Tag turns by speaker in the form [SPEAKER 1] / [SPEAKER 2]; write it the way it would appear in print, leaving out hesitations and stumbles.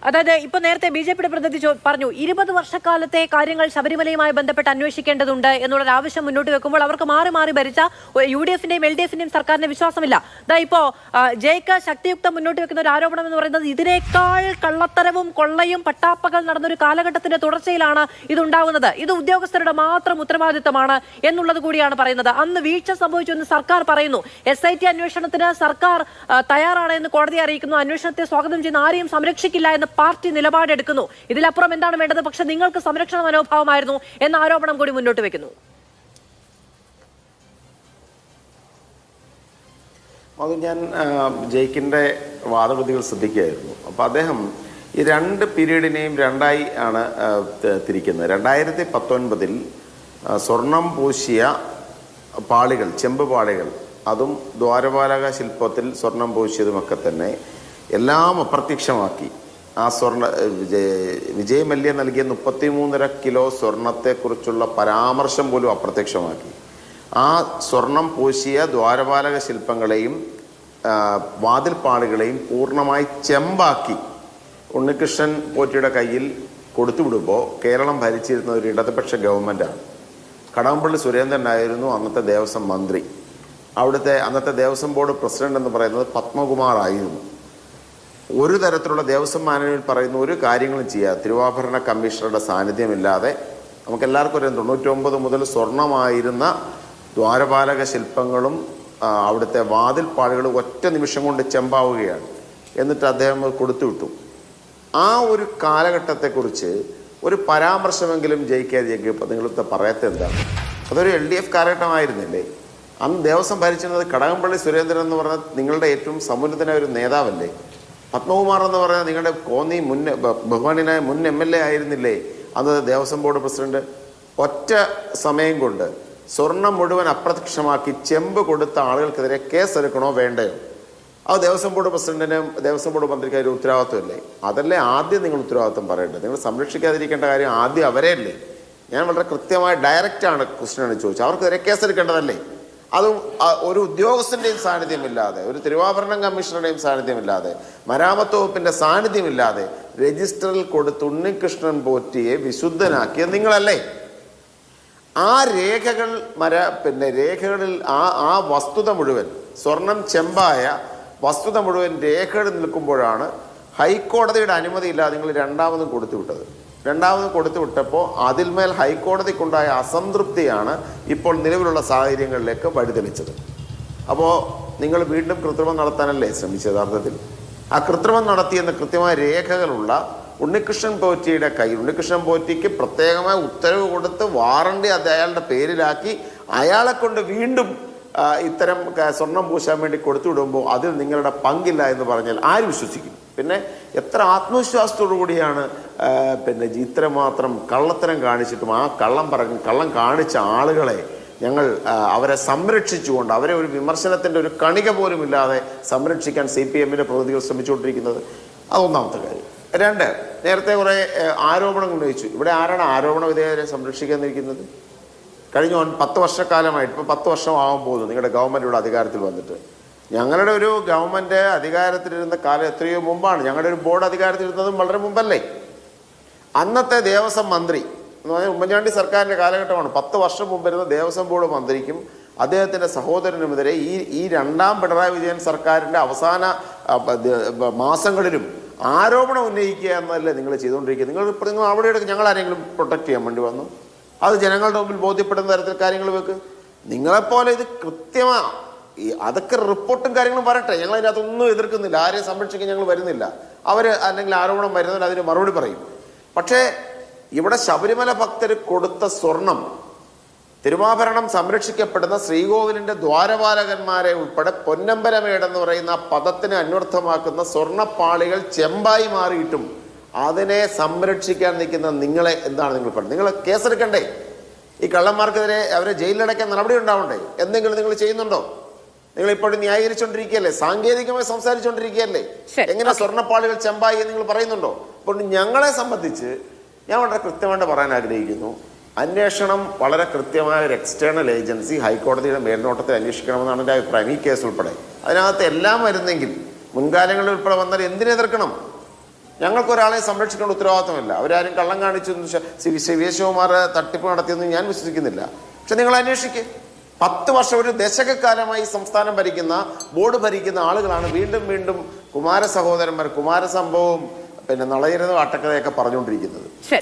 [SPEAKER 1] അതായത് ഇപ്പൊ നേരത്തെ BJP പ്രതിനിധി പറഞ്ഞു 20 വർഷക്കാലത്തെ കാര്യങ്ങൾ ശബരിമലയുമായി ബന്ധപ്പെട്ട് അന്വേഷിക്കേണ്ടതുണ്ട് എന്നുള്ളൊരു ആവശ്യം മുന്നോട്ട് വെക്കുമ്പോൾ അവർക്ക് മാറി മാറി ഭരിച്ച UDF-ന്റെയും LDF-ന്റെയും സർക്കാരിന്റെ വിശ്വാസമില്ല. ഇപ്പോ ജയ്ക്ക് ശക്തിയുക്തം മുന്നോട്ട് വെക്കുന്ന ഒരു ആരോപണം എന്ന് പറയുന്നത് ഇതിനേക്കാൾ കള്ളത്തരവും കൊള്ളയും പട്ടാപ്പകൽ നടന്നൊരു കാലഘട്ടത്തിന്റെ തുടർച്ചയിലാണ് ഇതുണ്ടാകുന്നത്. ഇത് ഉദ്യോഗസ്ഥരുടെ മാത്രം ഉത്തരവാദിത്തമാണ് എന്നുള്ളത് കൂടിയാണ് പറയുന്നത്. അന്ന് വീഴ്ച സംഭവിച്ചു എന്ന് സർക്കാർ പറയുന്നു. SIT അന്വേഷണത്തിന് സർക്കാർ തയ്യാറാണ് എന്ന് കോടതി അറിയിക്കുന്നു. അന്വേഷണത്തെ സ്വാഗതം ചെയ്യുന്ന ആരെയും സംരക്ഷിക്കില്ല എന്ന് പാർട്ടി നിലപാടെടുക്കുന്നു. ഇതിലപ്പുറം എന്താണ് വേണ്ടത്? പക്ഷെ നിങ്ങൾക്ക് സംരക്ഷണ മനോഭാവമായിരുന്നു എന്ന ആരോപണം കൂടി മുന്നോട്ട് വെക്കുന്നു.
[SPEAKER 2] അത് ഞാൻ ജയ്ക്കിൻ്റെ വാദഗതികൾ ശ്രദ്ധിക്കുകയായിരുന്നു. അപ്പോൾ അദ്ദേഹം ഈ രണ്ട് പീരീഡിനെയും രണ്ടായി ആണ് തിരിക്കുന്നത്. 2019 സ്വർണം പൂശിയ പാളികൾ, ചെമ്പ് പാളികൾ, അതും ദ്വാരപാലക ശില്പത്തിൽ സ്വർണം പൂശിയതുമൊക്കെ തന്നെ എല്ലാം അപ്രത്യക്ഷമാക്കി. ആ വിജയ് മല്യ നൽകിയ 33.5 കിലോ സ്വർണത്തെക്കുറിച്ചുള്ള പരാമർശം പോലും അപ്രത്യക്ഷമാക്കി. ആ സ്വർണം പൂശിയ ദ്വാരപാലക ശില്പങ്ങളെയും വാതിൽപ്പാളികളെയും പൂർണ്ണമായി ചെമ്പാക്കി ഉണ്ണികൃഷ്ണൻ പോറ്റിയുടെ കയ്യിൽ കൊടുത്തുവിടുമ്പോൾ കേരളം ഭരിച്ചിരുന്ന ഒരു ഇടതുപക്ഷ ഗവൺമെൻറ്റാണ്. കടകംപള്ളി സുരേന്ദ്രനായിരുന്നു അന്നത്തെ ദേവസ്വം മന്ത്രി. അവിടുത്തെ അന്നത്തെ ദേവസ്വം ബോർഡ് പ്രസിഡന്റ് എന്ന് പറയുന്നത് പത്മകുമാർ ആയിരുന്നു. ഒരു തരത്തിലുള്ള ദേവസ്വം മാനേജ്മെന്റ് പറയുന്ന ഒരു കാര്യങ്ങളും ചെയ്യാതെ തിരുവാഭരണ കമ്മീഷണറുടെ സാന്നിധ്യമില്ലാതെ നമുക്കെല്ലാവർക്കും ഒരു 99 മുതൽ സ്വർണമായിരുന്ന ദ്വാരപാലക ശില്പങ്ങളും അവിടുത്തെ വാതിൽപ്പാടുകളും ഒറ്റ നിമിഷം കൊണ്ട് ചെമ്പാവുകയാണ്. എന്നിട്ട് അദ്ദേഹം കൊടുത്തുവിട്ടു. ആ ഒരു കാലഘട്ടത്തെക്കുറിച്ച് ഒരു പരാമർശമെങ്കിലും ജയിക്കാതിരിക്കും. ഇപ്പം നിങ്ങളിപ്പോൾ പറയാത്ത എന്താണ്? അതൊരു LDF കാലഘട്ടമായിരുന്നില്ലേ? അന്ന് ദേവസ്വം ഭരിച്ചിരുന്നത് കടകംപള്ളി സുരേന്ദ്രൻ എന്ന് പറഞ്ഞ നിങ്ങളുടെ ഏറ്റവും സമുന്നതനായ ഒരു നേതാവല്ലേ? പത്മകുമാർ എന്ന് പറഞ്ഞാൽ നിങ്ങളുടെ കോന്നി ബഹുമാനായ മുൻ MLA ആയിരുന്നില്ലേ അന്ന് ദേവസ്വം ബോർഡ് പ്രസിഡന്റ്? ഒറ്റ സമയം കൊണ്ട് സ്വർണം മുഴുവൻ അപ്രത്യക്ഷമാക്കി ചെമ്പ് കൊടുത്ത ആളുകൾക്കെതിരെ കേസെടുക്കണോ വേണ്ടയോ? അത് ദേവസ്വം ബോർഡ് പ്രസിഡന്റിനും ദേവസ്വം ബോർഡ് മന്ത്രിക്ക് ഒരു ഉത്തരവാദിത്വമല്ലേ? അതല്ലേ ആദ്യം നിങ്ങൾ ഉത്തരവാദിത്വം പറയേണ്ടത്. നിങ്ങൾ സംരക്ഷിക്കാതിരിക്കേണ്ട കാര്യം ആദ്യം അവരെയല്ലേ? ഞാൻ വളരെ കൃത്യമായി ഡയറക്റ്റാണ് ക്വസ്റ്റ്യനാണ് ചോദിച്ചത്. അവർക്കെതിരെ കേസെടുക്കേണ്ടതല്ലേ? അതും ഒരു ഉദ്യോഗസ്ഥൻ്റെയും സാന്നിധ്യമില്ലാതെ, ഒരു തിരുവാഭരണം കമ്മീഷണറുടെയും സാന്നിധ്യമില്ലാതെ, മരാമത്ത് വകുപ്പിൻ്റെ സാന്നിധ്യമില്ലാതെ രജിസ്റ്ററിൽ കൊടുത്ത് ഉണ്ണികൃഷ്ണൻ പോറ്റിയെ വിശുദ്ധനാക്കിയ നിങ്ങളല്ലേ? ആ രേഖകൾ രേഖകളിൽ ആ വസ്തുത മുഴുവൻ, സ്വർണം ചെമ്പായ വസ്തുത മുഴുവൻ രേഖകളിൽ നിൽക്കുമ്പോഴാണ് ഹൈക്കോടതിയുടെ അനുമതിയില്ലാതെ നിങ്ങൾ രണ്ടാമതും കൊടുത്തുവിട്ടത്. രണ്ടാമത് കൊടുത്തുവിട്ടപ്പോൾ അതിന്മേൽ ഹൈക്കോടതിക്കുണ്ടായ അസംതൃപ്തിയാണ് ഇപ്പോൾ നിലവിലുള്ള സാഹചര്യങ്ങളിലേക്ക് വഴിതെളിച്ചത്. അപ്പോൾ നിങ്ങൾ വീണ്ടും കൃത്രിമം നടത്താനല്ലേ ശ്രമിച്ചത്? യഥാർത്ഥത്തിൽ ആ കൃത്രിമം നടത്തിയെന്ന് കൃത്യമായ രേഖകളുള്ള ഉണ്ണികൃഷ്ണൻ പോറ്റിയുടെ കയ്യിൽ, ഉണ്ണികൃഷ്ണൻ പോറ്റിക്ക് പ്രത്യേകമായ ഉത്തരവ് കൊടുത്ത് വാറണ്ടി അയാളുടെ പേരിലാക്കി അയാളെ കൊണ്ട് വീണ്ടും ഇത്തരം സ്വർണം പൂശാൻ വേണ്ടി കൊടുത്തുവിടുമ്പോൾ അതിൽ നിങ്ങളുടെ പങ്കില്ല എന്ന് പറഞ്ഞാൽ ആര് വിശ്വസിക്കും? പിന്നെ എത്ര ആത്മവിശ്വാസത്തോടു കൂടിയാണ് ഇത്രമാത്രം കള്ളത്തരം കാണിച്ചിട്ടും ആ കള്ളം കാണിച്ച ആളുകളെ ഞങ്ങൾ അവരെ സംരക്ഷിച്ചുകൊണ്ട്, അവരെ ഒരു വിമർശനത്തിൻ്റെ ഒരു കണിക പോലും ഇല്ലാതെ സംരക്ഷിക്കാൻ CPM-ന്റെ പ്രതിനിധികൾ ശ്രമിച്ചുകൊണ്ടിരിക്കുന്നത്? അതൊന്നാമത്തെ കാര്യം. രണ്ട്, നേരത്തെ കുറേ ആരോപണങ്ങൾ ഉന്നയിച്ചു. ഇവിടെ ആരാണ് ആരോപണ വിധേയരെ സംരക്ഷിക്കാനിരിക്കുന്നത്? കഴിഞ്ഞ 10 വർഷക്കാലമായിട്ട്, ഇപ്പോൾ 10 വർഷം ആവാൻ പോകുന്നു നിങ്ങളുടെ ഗവൺമെൻറ് ഇവിടെ അധികാരത്തിൽ വന്നിട്ട്. ഞങ്ങളുടെ ഒരു ഗവൺമെൻറ് അധികാരത്തിലിരുന്ന കാലം എത്രയോ മുമ്പാണ്. ഞങ്ങളുടെ ഒരു ബോർഡ് അധികാരത്തിലിരുന്നതും വളരെ മുമ്പല്ലേ? അന്നത്തെ ദേവസ്വം മന്ത്രി എന്ന് പറഞ്ഞാൽ ഉമ്മൻചാണ്ടി സർക്കാരിൻ്റെ കാലഘട്ടമാണ്. 10 വർഷം മുമ്പ് വരുന്ന ദേവസ്വം ബോർഡ് മന്ത്രിക്കും അദ്ദേഹത്തിൻ്റെ സഹോദരനുമെതിരെ ഈ രണ്ടാം പിണറായി വിജയൻ സർക്കാരിൻ്റെ അവസാന മാസങ്ങളിലും ആരോപണം ഉന്നയിക്കുക എന്നതല്ലേ നിങ്ങൾ ചെയ്തുകൊണ്ടിരിക്കുക. നിങ്ങൾ അവിടെയൊക്കെ ഞങ്ങൾ ആരെങ്കിലും പ്രൊട്ടക്ട് ചെയ്യാൻ വേണ്ടി വന്നു? അത് ജനങ്ങളുടെ മുമ്പിൽ ബോധ്യപ്പെടുന്ന തരത്തിൽ കാര്യങ്ങൾ വെക്ക്. നിങ്ങളെപ്പോലെ ഇത് കൃത്യമാണ്. അതൊക്കെ റിപ്പോർട്ടും കാര്യങ്ങളും വരട്ടെ. ഞങ്ങൾ അതിനകത്തൊന്നും എതിർക്കുന്നില്ല. ആരെയും സംരക്ഷിക്കാൻ ഞങ്ങൾ വരുന്നില്ല. അവർ അല്ലെങ്കിൽ ആരോപണം വരുന്നവർ അതിന് മറുപടി പറയും. പക്ഷേ ഇവിടെ ശബരിമല ഭക്തർ കൊടുത്ത സ്വർണം, തിരുവാഭരണം സംരക്ഷിക്കപ്പെടുന്ന ശ്രീകോവിലിൻ്റെ ദ്വാരപാലകന്മാരെ ഉൾപ്പെടെ പൊന്നമ്പലമേടെന്ന് പറയുന്ന ആ പദത്തിനെ അന്വർത്ഥമാക്കുന്ന സ്വർണ്ണപ്പാളികൾ ചെമ്പായി മാറിയിട്ടും അതിനെ സംരക്ഷിക്കാൻ നിൽക്കുന്ന നിങ്ങളെ എന്താണ് നിങ്ങൾ പറയുന്നത്? നിങ്ങൾ കേസെടുക്കണ്ടേ? ഈ കള്ളന്മാർക്കെതിരെ അവരെ ജയിലിലടയ്ക്കാൻ നടപടി ഉണ്ടാവണ്ടേ? എന്തെങ്കിലും നിങ്ങൾ ചെയ്യുന്നുണ്ടോ? നിങ്ങൾ ഇപ്പോഴും ന്യായീകരിച്ചുകൊണ്ടിരിക്കുകയല്ലേ? സാങ്കേതികമായി സംസാരിച്ചുകൊണ്ടിരിക്കുകയല്ലേ? എങ്ങനെ സ്വർണ്ണപ്പാളികൾ ചെമ്പായി എന്ന് നിങ്ങൾ പറയുന്നുണ്ടോ? അപ്പോൾ ഞങ്ങളെ സംബന്ധിച്ച് ഞാൻ വളരെ കൃത്യമായിട്ട് പറയാൻ ആഗ്രഹിക്കുന്നു. അന്വേഷണം വളരെ കൃത്യമായ ഒരു എക്സ്റ്റേണൽ ഏജൻസി ഹൈക്കോടതിയുടെ മേൽനോട്ടത്തിൽ അന്വേഷിക്കണമെന്നാണ് എൻ്റെ അഭിപ്രായം. ഈ കേസ് ഉൾപ്പെടെ അതിനകത്ത് എല്ലാം വരുന്നെങ്കിൽ, മുൻകാലങ്ങളിൽ ഉൾപ്പെടെ വന്നാൽ എന്തിനെതിർക്കണം? ഞങ്ങൾക്കൊരാളെ സംരക്ഷിക്കേണ്ട ഉത്തരവാദിത്തമില്ല. അവരാരും കള്ളം കാണിച്ചൊന്നും ശ്രീ വി ശിവകുമാർ തട്ടിപ്പ് നടത്തിയൊന്നും ഞാൻ വിശ്വസിക്കുന്നില്ല. പക്ഷെ നിങ്ങൾ അന്വേഷിക്കുക. 10 വർഷം, ഒരു ദശകക്കാലമായി സംസ്ഥാനം ഭരിക്കുന്ന, ബോർഡ് ഭരിക്കുന്ന ആളുകളാണ് വീണ്ടും വീണ്ടും കുമാര സഹോദരന്മാർ, കുമാരസംഭവവും പിന്നെ നളയരുത് അട്ടക്കഥയൊക്കെ പറഞ്ഞുകൊണ്ടിരിക്കുന്നത്.
[SPEAKER 1] ശരി.